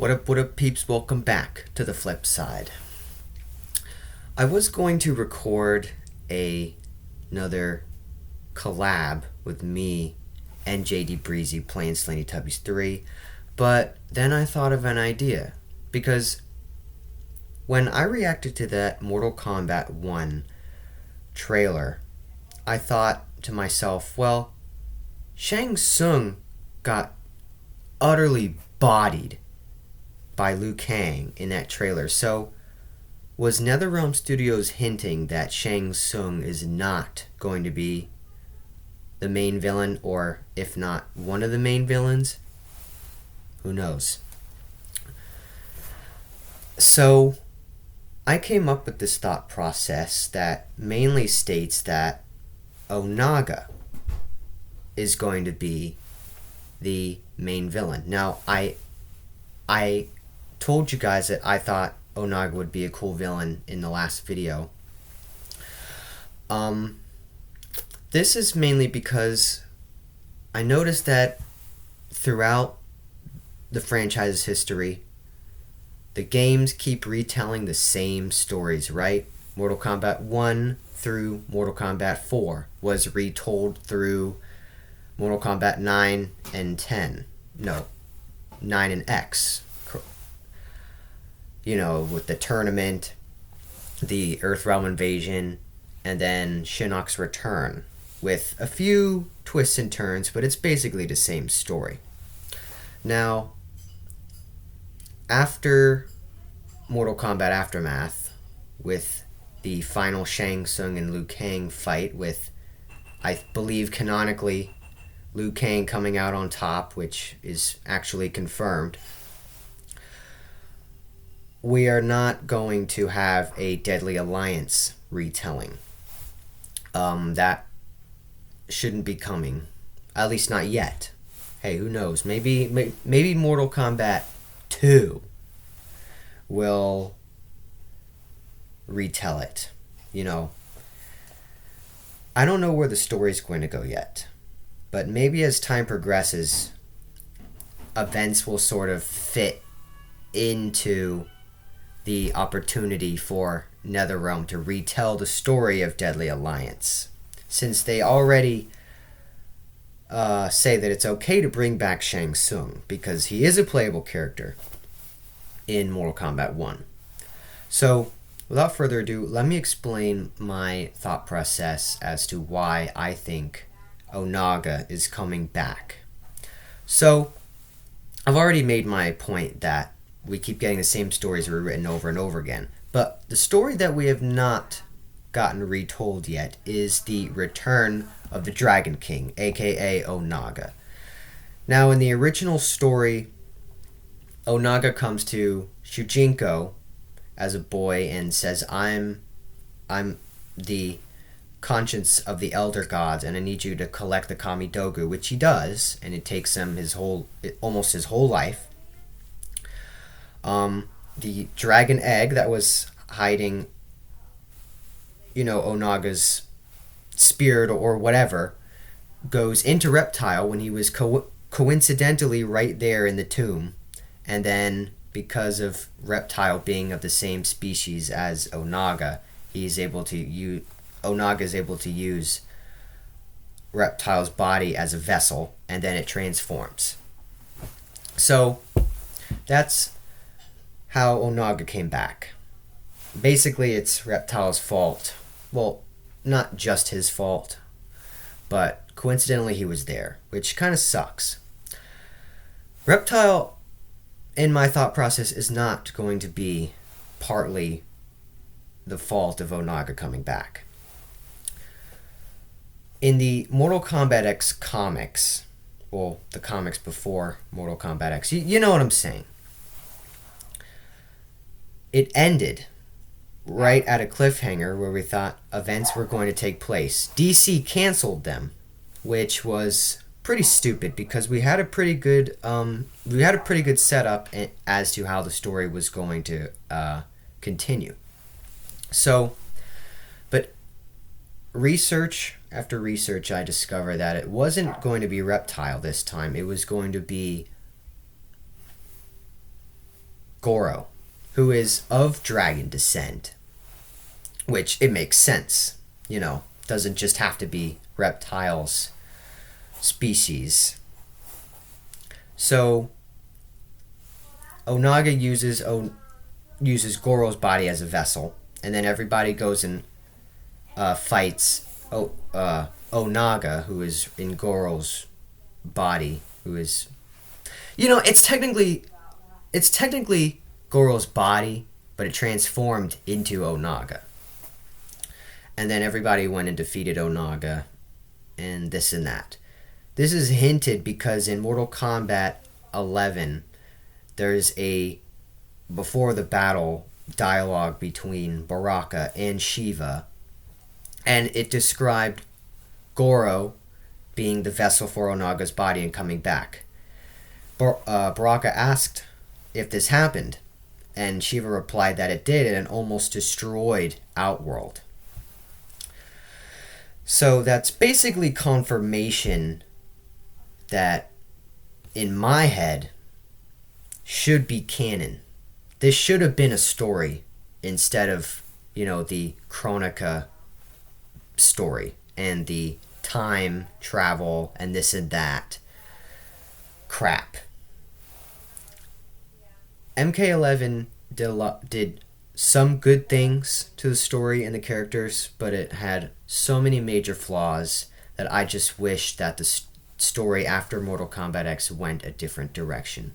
What up, peeps? Welcome back to the flip side. I was going to record another collab with me and JD Breezy playing Slaney Tubbies 3, but then I thought of an idea, because when I reacted to that Mortal Kombat 1 trailer, I thought to myself, well, Shang Tsung got utterly bodied by Liu Kang in that trailer. So was NetherRealm Studios hinting that Shang Tsung is not going to be the main villain, or if not one of the main villains? Who knows? So I came up with this thought process that mainly states that Onaga is going to be the main villain. Now, I told you guys that I thought Onaga would be a cool villain in the last video. This is mainly because I noticed that throughout the franchise's history, the games keep retelling the same stories, right? Mortal Kombat 1 through Mortal Kombat 4 was retold through Mortal Kombat 9 and 10. No, 9 and X. You know, with the tournament, the Earthrealm invasion, and then Shinnok's return, with a few twists and turns, but it's basically the same story. Now, after Mortal Kombat Aftermath, with the final Shang Tsung and Liu Kang fight, with, I believe canonically, Liu Kang coming out on top, which is actually confirmed, we are not going to have a Deadly Alliance retelling. That shouldn't be coming, at least not yet. Hey, who knows? Maybe Mortal Kombat 2 will retell it. You know, I don't know where the story's going to go yet, but maybe as time progresses, events will sort of fit into the opportunity for NetherRealm to retell the story of Deadly Alliance, since they already say that it's okay to bring back Shang Tsung because he is a playable character in Mortal Kombat 1. So, without further ado, let me explain my thought process as to why I think Onaga is coming back. So, I've already made my point that we keep getting the same stories rewritten over and over again. But the story that we have not gotten retold yet is the return of the Dragon King, aka Onaga. Now, in the original story, Onaga comes to Shujinko as a boy and says, I'm the conscience of the Elder Gods, and I need you to collect the Kamidogu, which he does, and it takes him almost his whole life. The dragon egg that was hiding, Onaga's spirit or whatever, goes into Reptile when he was coincidentally right there in the tomb. And then, because of Reptile being of the same species as Onaga, Onaga is able to use Reptile's body as a vessel, and then it transforms. So, that's how Onaga came back. Basically, it's Reptile's fault. Well, not just his fault, but coincidentally he was there, which kind of sucks. Reptile, in my thought process, is not going to be partly the fault of Onaga coming back. In the Mortal Kombat X comics, well, the comics before Mortal Kombat X, you know what I'm saying. It ended right at a cliffhanger where we thought events were going to take place. DC canceled them, which was pretty stupid because we had a pretty good setup as to how the story was going to continue. So, but research after research, I discovered that it wasn't going to be Reptile this time. It was going to be Goro, who is of dragon descent, which it makes sense, doesn't just have to be reptiles species. So Onaga uses Goro's body as a vessel, and then everybody goes and fights Onaga, who is in Goro's body, who is, it's technically Goro's body, but it transformed into Onaga. And then everybody went and defeated Onaga, and this and that. This is hinted because in Mortal Kombat 11, there's a before the battle dialogue between Baraka and Shiva, and it described Goro being the vessel for Onaga's body and coming back. Baraka asked if this happened, and Shiva replied that it did, and almost destroyed Outworld. So that's basically confirmation that, in my head, should be canon. This should have been a story instead of, the Chronica story and the time travel and this and that crap. MK11 did some good things to the story and the characters, but it had so many major flaws that I just wish that the story after Mortal Kombat X went a different direction.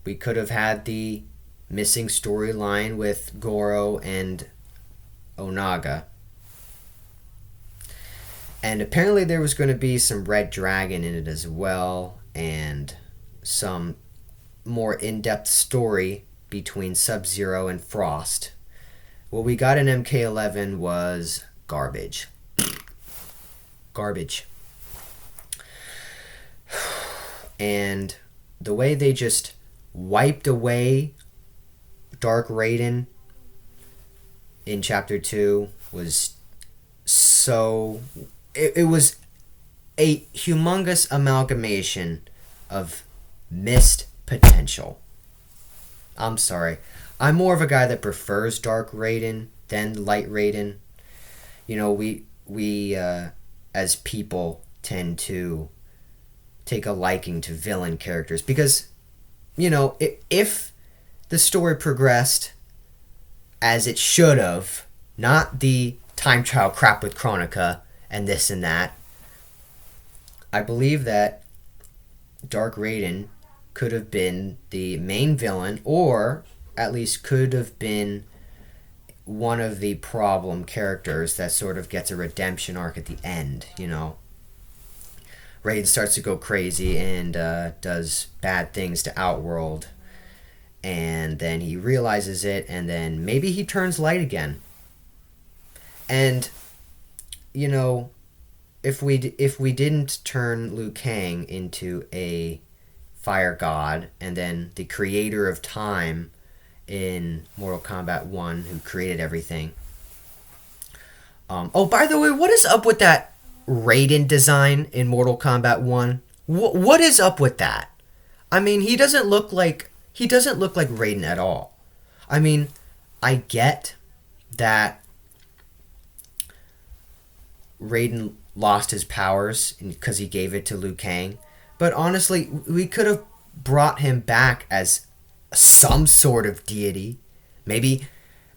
We could have had the missing storyline with Goro and Onaga. And apparently there was going to be some Red Dragon in it as well, and some more in-depth story between Sub-Zero and Frost. What we got in MK11 was garbage. Garbage. And the way they just wiped away Dark Raiden in Chapter 2 was so... It was a humongous amalgamation of missed potential. I'm sorry. I'm more of a guy that prefers Dark Raiden than Light Raiden. We as people tend to take a liking to villain characters because, if the story progressed as it should have, not the time trial crap with Chronica and this and that, I believe that Dark Raiden could have been the main villain, or at least could have been one of the problem characters that sort of gets a redemption arc at the end, Raiden starts to go crazy and does bad things to Outworld, and then he realizes it, and then maybe he turns light again. And, if we didn't turn Liu Kang into a fire god, and then the creator of time in Mortal Kombat 1, who created everything. By the way, what is up with that Raiden design in Mortal Kombat 1? What is up with that? I mean, he doesn't look like Raiden at all. I mean, I get that Raiden lost his powers because he gave it to Liu Kang, but honestly, we could have brought him back as some sort of deity. Maybe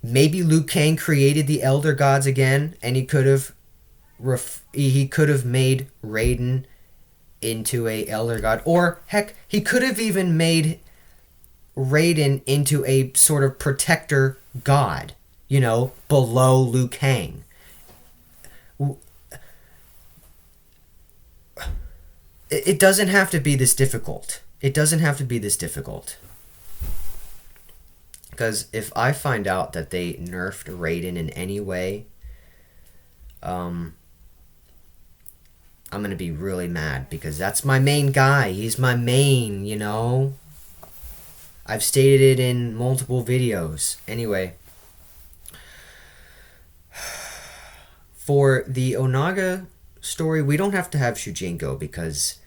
Liu Kang created the Elder Gods again, and he could have made Raiden into a Elder God, or heck, he could have even made Raiden into a sort of protector god, below Liu Kang. It doesn't have to be this difficult. Because if I find out that they nerfed Raiden in any way, I'm going to be really mad, because that's my main guy. He's my main, I've stated it in multiple videos. Anyway, for the Onaga story, we don't have to have Shujinko because,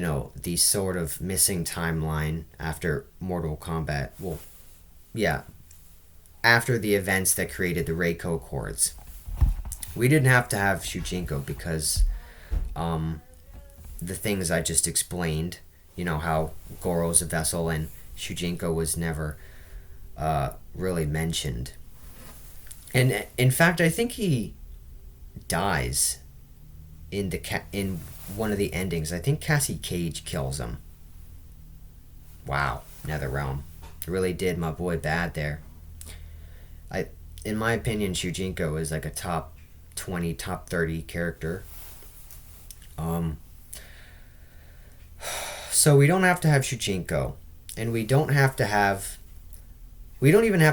the sort of missing timeline after Mortal Kombat. Well, yeah, after the events that created the Reiko Accords. We didn't have to have Shujinko because the things I just explained, how Goro's a vessel and Shujinko was never really mentioned. And in fact, I think he dies in one of the endings. I think Cassie Cage kills him. Wow, NetherRealm really did my boy bad there. In my opinion, Shujinko is like a top 20, top 30 character. So we don't have to have Shujinko, and we don't even have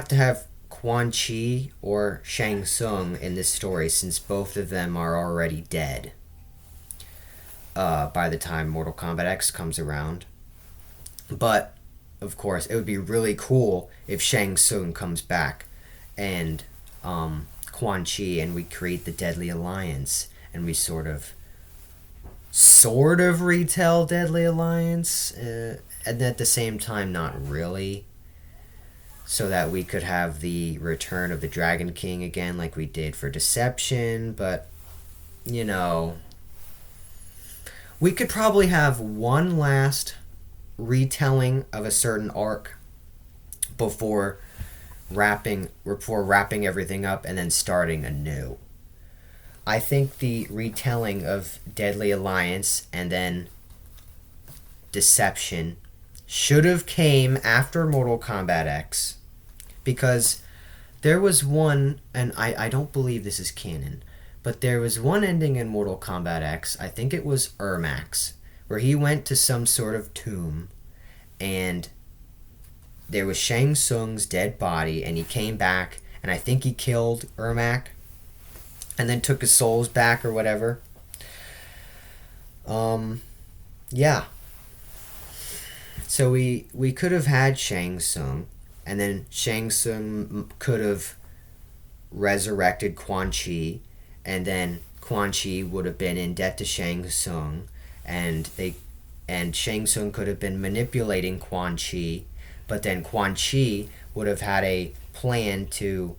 to have Quan Chi or Shang Tsung in this story, since both of them are already dead by the time Mortal Kombat X comes around. But, of course, it would be really cool if Shang Tsung comes back and Quan Chi, and we create the Deadly Alliance, and we sort of retell Deadly Alliance, and at the same time not really, so that we could have the return of the Dragon King again like we did for Deception. But we could probably have one last retelling of a certain arc before wrapping everything up and then starting anew. I think the retelling of Deadly Alliance and then Deception should have came after Mortal Kombat X, because there was one, and I don't believe this is canon, but there was one ending in Mortal Kombat X, I think it was Ermax, where he went to some sort of tomb, and there was Shang Tsung's dead body, and he came back, and I think he killed Ermac, and then took his souls back or whatever. Yeah. So we could have had Shang Tsung, and then Shang Tsung could have resurrected Quan Chi, and then Quan Chi would have been in debt to Shang Tsung, and Shang Tsung could have been manipulating Quan Chi, but then Quan Chi would have had a plan to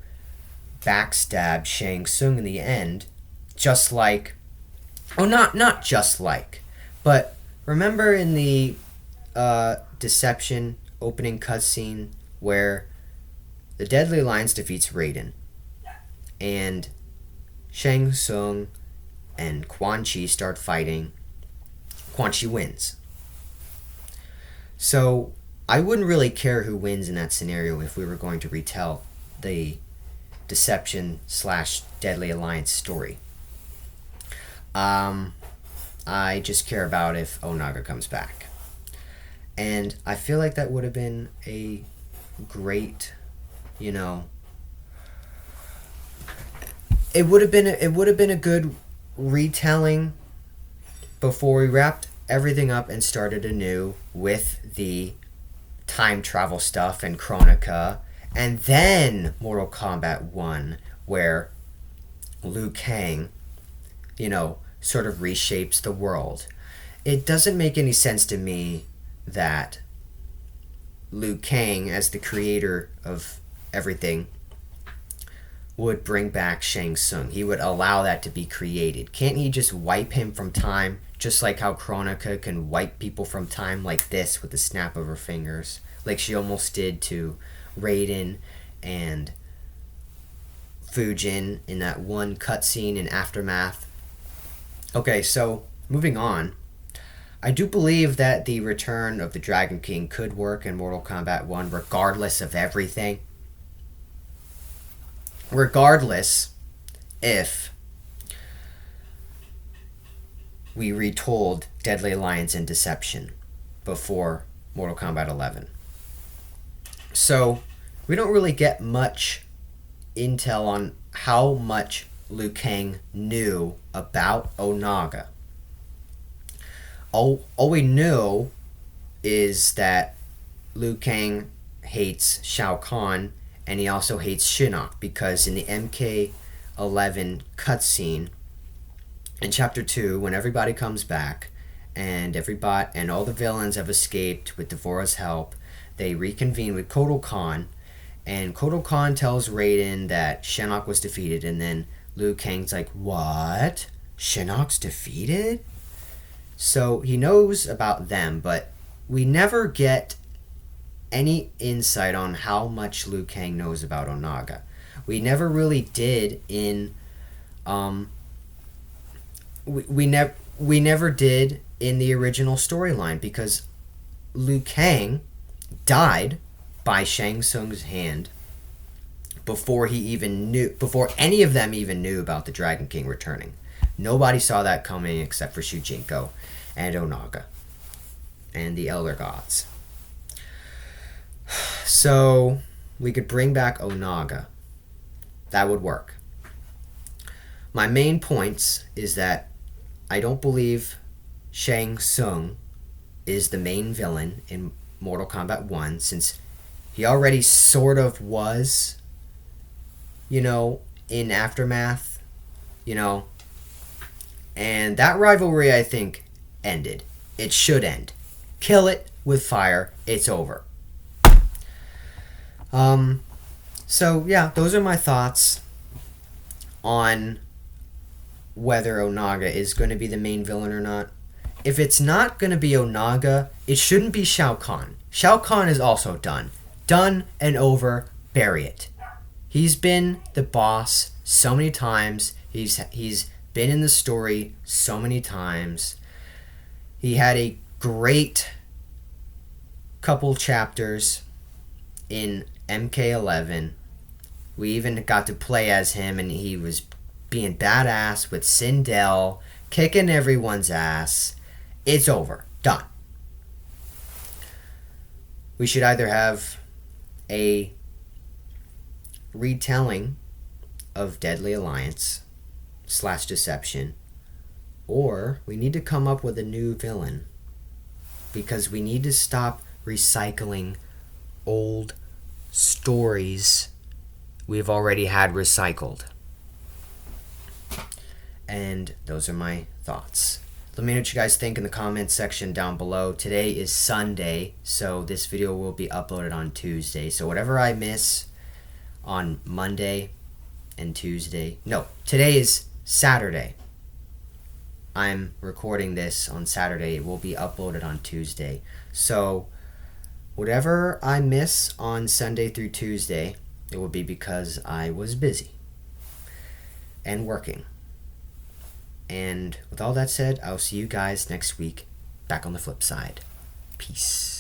backstab Shang Tsung in the end, just like, not just like, but remember in the Deception opening cutscene where the Deadly Alliance defeats Raiden, and Shang Tsung and Quan Chi start fighting. Quan Chi wins. So I wouldn't really care who wins in that scenario if we were going to retell the Deception / Deadly Alliance story. I just care about if Onaga comes back. And I feel like that would have been a great, it would have been a good retelling before we wrapped everything up and started anew with the time travel stuff and Chronica, and then Mortal Kombat 1, where Liu Kang, sort of reshapes the world. It doesn't make any sense to me that Liu Kang, as the creator of everything, would bring back Shang Tsung. He would allow that to be created. Can't he just wipe him from time, just like how Chronica can wipe people from time like this with the snap of her fingers, like she almost did to Raiden and Fujin in that one cutscene in Aftermath. Okay, so moving on. I do believe that the return of the Dragon King could work in Mortal Kombat 1 regardless of everything. Regardless if we retold Deadly Alliance and Deception before Mortal Kombat 11. So we don't really get much intel on how much Liu Kang knew about Onaga. All we know is that Liu Kang hates Shao Kahn, and he also hates Shinnok, because in the MK11 cutscene in Chapter 2, when everybody comes back and everybody and all the villains have escaped with Devora's help. They reconvene with Kotal Khan, and Kotal Khan tells Raiden that Shinnok was defeated, and then Liu Kang's like, "What? Shinnok's defeated?" So he knows about them, but we never get any insight on how much Liu Kang knows about Onaga. We never really did in we never did in the original storyline, because Liu Kang died by Shang Tsung's hand before any of them even knew about the Dragon King returning. Nobody saw that coming except for Shujinko and Onaga and the Elder Gods. So we could bring back Onaga. That would work. My main points is that I don't believe Shang Tsung is the main villain in Mortal Kombat 1, since he already sort of was, in Aftermath, and that rivalry, I think, ended. It should end. Kill it with fire. It's over. So yeah, those are my thoughts on whether Onaga is going to be the main villain or not. If it's not going to be Onaga, it shouldn't be Shao Kahn. Shao Kahn is also done. Done and over. Bury it. He's been the boss so many times. He's been in the story so many times. He had a great couple chapters in MK11. We even got to play as him, and he was being badass with Sindel, kicking everyone's ass. It's over. Done. We should either have a retelling of Deadly Alliance / Deception, or we need to come up with a new villain, because we need to stop recycling old stories we've already had recycled. And those are my thoughts. Let me know what you guys think in the comments section down below. Today is Sunday, so this video will be uploaded on Tuesday. So whatever I miss on Monday and Tuesday... No, today is Saturday. I'm recording this on Saturday. It will be uploaded on Tuesday. So whatever I miss on Sunday through Tuesday, it will be because I was busy and working. And with all that said, I'll see you guys next week back on the flip side. Peace.